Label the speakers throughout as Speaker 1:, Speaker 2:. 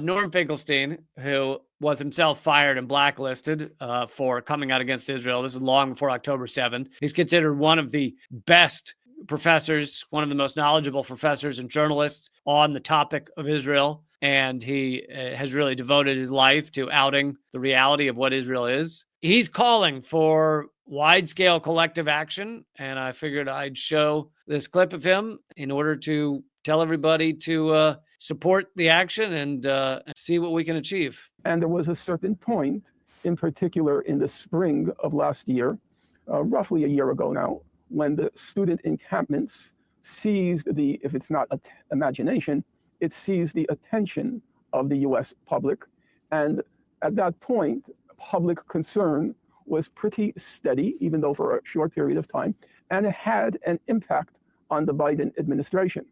Speaker 1: Norm Finkelstein, who was himself fired and blacklisted for coming out against Israel. This is long before October 7th. He's considered one of the best professors, one of the most knowledgeable professors and journalists on the topic of Israel. And he has really devoted his life to outing the reality of what Israel is. He's calling for wide-scale collective action, and I figured I'd show this clip of him in order to tell everybody to support the action and see what we can achieve.
Speaker 2: And there was a certain point, in particular in the spring of last year, roughly a year ago now, when the student encampments seized if it's not imagination, it seized the attention of the US public. And at that point, public concern was pretty steady, even though for a short period of time, and it had an impact on the Biden administration.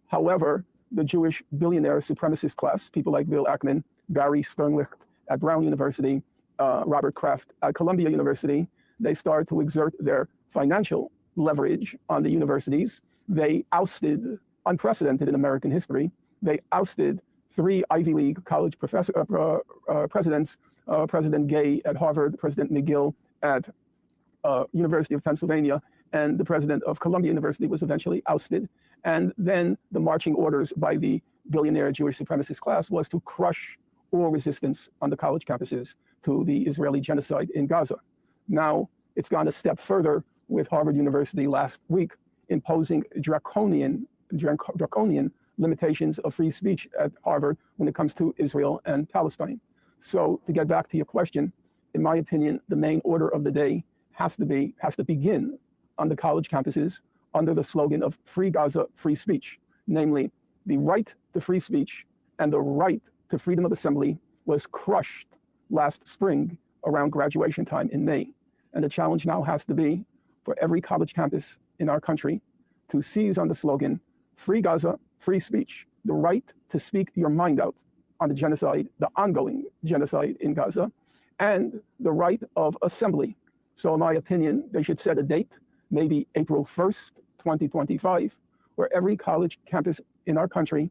Speaker 2: However, the Jewish billionaire supremacist class, people like Bill Ackman, Barry Sternlicht at Brown University, Robert Kraft at Columbia University, they started to exert their financial leverage on the universities. They ousted, unprecedented in American history, they ousted 3 Ivy League college presidents, President Gay at Harvard, President McGill at University of Pennsylvania, and the president of Columbia University was eventually ousted. And then the marching orders by the billionaire Jewish supremacist class was to crush all resistance on the college campuses to the Israeli genocide in Gaza. Now, it's gone a step further with Harvard University last week imposing draconian limitations of free speech at Harvard when it comes to Israel and Palestine. So to get back to your question, in my opinion, the main order of the day has to begin on the college campuses under the slogan of Free Gaza, Free Speech. Namely, the right to free speech and the right to freedom of assembly was crushed last spring around graduation time in May. And the challenge now has to be for every college campus in our country to seize on the slogan, Free Gaza, Free Speech, the right to speak your mind out on the genocide, the ongoing genocide in Gaza, and the right of assembly. So in my opinion, they should set a date, maybe April 1st, 2025, where every college campus in our country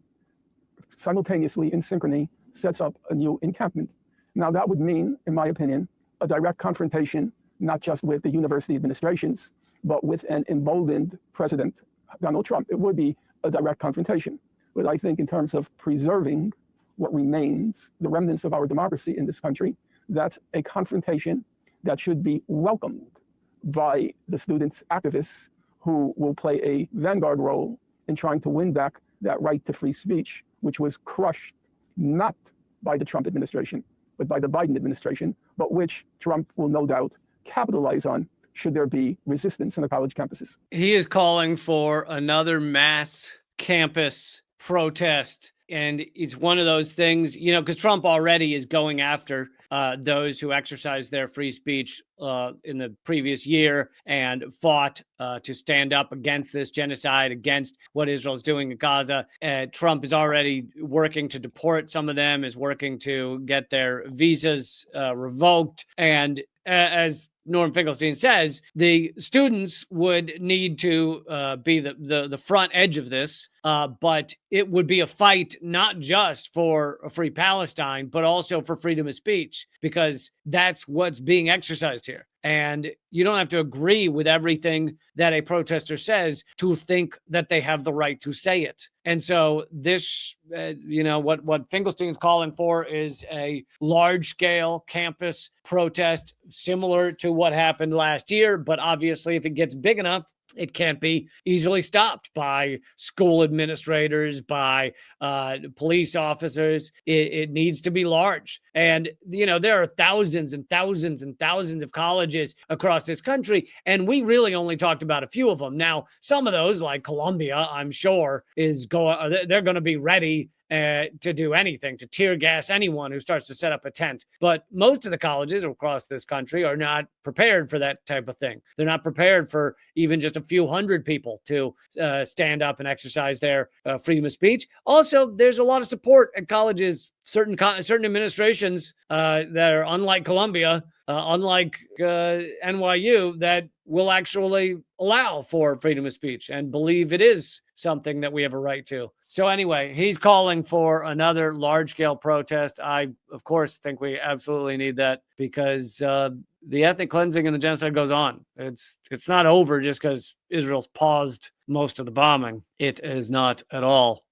Speaker 2: simultaneously in synchrony sets up a new encampment. Now that would mean, in my opinion, a direct confrontation, not just with the university administrations, but with an emboldened President Donald Trump. It would be a direct confrontation. But I think in terms of preserving what remains, the remnants of our democracy in this country, that's a confrontation that should be welcomed by the students' activists who will play a vanguard role in trying to win back that right to free speech, which was crushed not by the Trump administration, but by the Biden administration, but which Trump will no doubt capitalize on should there be resistance on the college campuses.
Speaker 1: He is calling for another mass campus protest. And it's one of those things, because Trump already is going after those who exercised their free speech in the previous year and fought to stand up against this genocide, against what Israel is doing in Gaza. Trump is already working to deport some of them, is working to get their visas revoked. And as Norm Finkelstein says, the students would need to be the front edge of this, but it would be a fight not just for a free Palestine, but also for freedom of speech, because that's what's being exercised here. And you don't have to agree with everything that a protester says to think that they have the right to say it. And so this, what Finkelstein's calling for is a large-scale campus protest similar to what happened last year. But obviously, if it gets big enough, it can't be easily stopped by school administrators, by police officers. It needs to be large. And, there are thousands and thousands and thousands of colleges across this country, and we really only talked about a few of them. Now, some of those, like Columbia, I'm sure, they're going to be ready to do anything, to tear gas anyone who starts to set up a tent. But most of the colleges across this country are not prepared for that type of thing. They're not prepared for even just a few hundred people to stand up and exercise their freedom of speech. Also, there's a lot of support at colleges, certain administrations that are unlike Columbia, unlike NYU, that will actually allow for freedom of speech and believe it is something that we have a right to. So anyway, he's calling for another large-scale protest. I, of course, think we absolutely need that because the ethnic cleansing and the genocide goes on. It's not over just because Israel's paused most of the bombing. It is not at all.